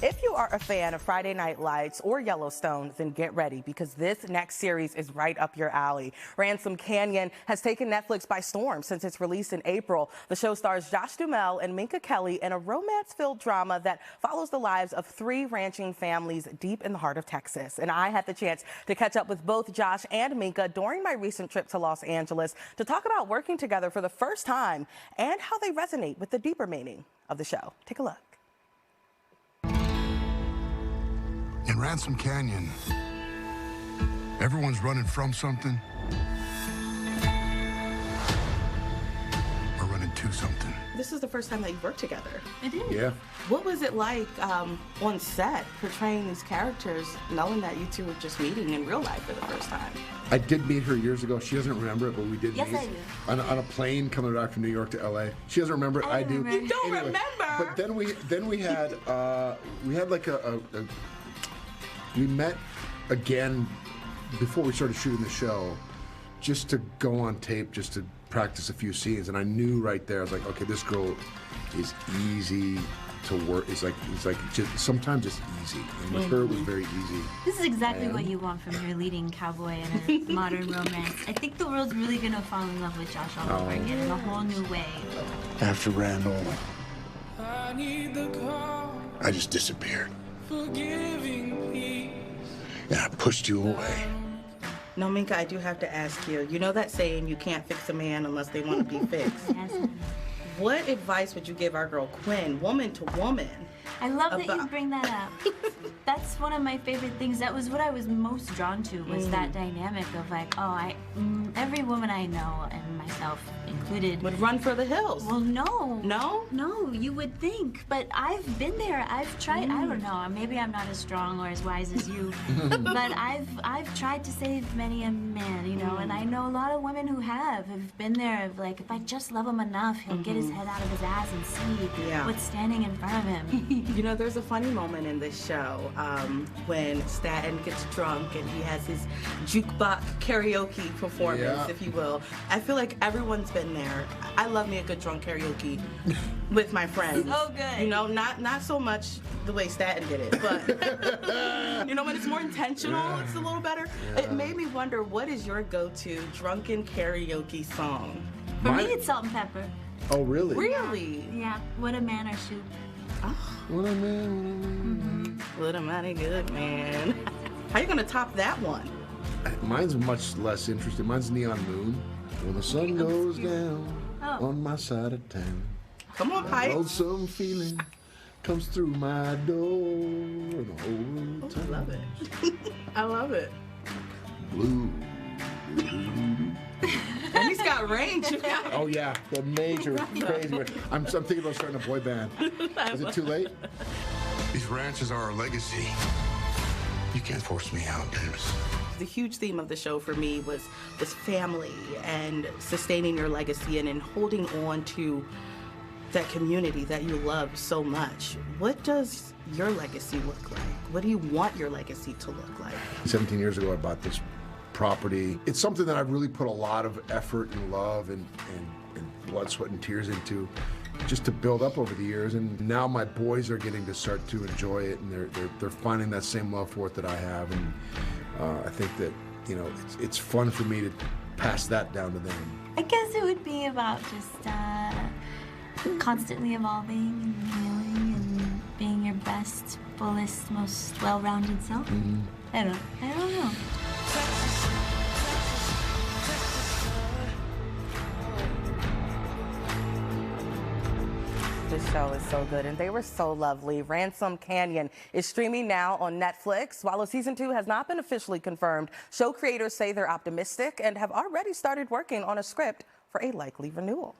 If you are a fan of Friday Night Lights or Yellowstone, then get ready because this next series is right up your alley. Ransom Canyon has taken Netflix by storm since its release in April. The show stars Duhamel and Minka Kelly in a romance-filled drama that follows the lives of three ranching families deep in the heart of Texas. And I had the chance to catch up with both Josh and Minka during my recent trip to Los Angeles to talk about working together for the first time and how they resonate with the deeper meaning of the show. Take a look. In Ransom Canyon, everyone's running from something or running to something. This is the first time that you've worked together. It is. Yeah. What was it like on set portraying these characters, knowing that you two were just meeting in real life for the first time? I did meet her years ago. She doesn't remember it, but we did Yes, meet I do. on a plane coming back from New York to LA. She doesn't remember it. I do. remember. You don't Anyway, remember? But then we had like we met again before we started shooting the show, just to go on tape, just to practice a few scenes, and I knew right there. I was like, okay, this girl is easy to work. It's like just sometimes it's easy, and with her it was very easy. This is exactly what you want from your leading cowboy in a modern romance. I think the world's really gonna fall in love with Josh all over again in a whole new way. After Randall, I just disappeared. And I pushed you away. No, Minka, I do have to ask you. You know that saying, you can't fix a man unless they want to be fixed. Yes. What advice would you give our girl Quinn, woman to woman? I love that you bring that up. That's one of my favorite things. That was what I was most drawn to, was that dynamic of like, oh, every woman I know, and myself included, Would run for the hills. well, no. No? No, you would think, but I've been there. I've tried. I don't know. Maybe I'm not as strong or as wise as you, but I've tried to save many a man, you know, and I know a lot of women who have been there. Of like, if I just love him enough, he'll get his head out of his ass and see what's standing in front of him. You know, there's a funny moment in this show when Staten gets drunk and he has his jukebox karaoke performance, if you will. I feel like everyone's been there. I love me a good drunk karaoke with my friends. Oh, good. You know, not so much the way Staten did it, but you know, when it's more intentional, it's a little better. It made me wonder, what is your go-to drunken karaoke song? For me, it's Salt and Pepper. Oh, really? Really? Yeah. What a man or shoot. What a man. What a mighty good man. How you gonna top that one? Mine's much less interesting. Mine's Neon Moon. When the sun goes down on my side of town, Come on, a Pipe. lonesome feeling comes through my door. And the whole I time love it. I love it. blue. And he's got range. Oh yeah, the major crazy. I'm thinking about starting a boy band. Is it too late? These ranches are our legacy. You can't force me out, James. The huge theme of the show for me was family and sustaining your legacy and holding on to that community that you love so much. What does your legacy look like? What do you want your legacy to look like? 17 years ago, I bought this property. It's something that I've really put a lot of effort and love and blood, sweat, and tears into, just to build up over the years. And now my boys are getting to start to enjoy it, and they're finding that same love for it that I have. And I think that, you know, it's fun for me to pass that down to them. I guess it would be about just constantly evolving and healing and being your best, fullest, most well-rounded self. I don't know. This show is so good, and they were so lovely. Ransom Canyon is streaming now on Netflix. While a season 2 has not been officially confirmed, show creators say they're optimistic and have already started working on a script for a likely renewal.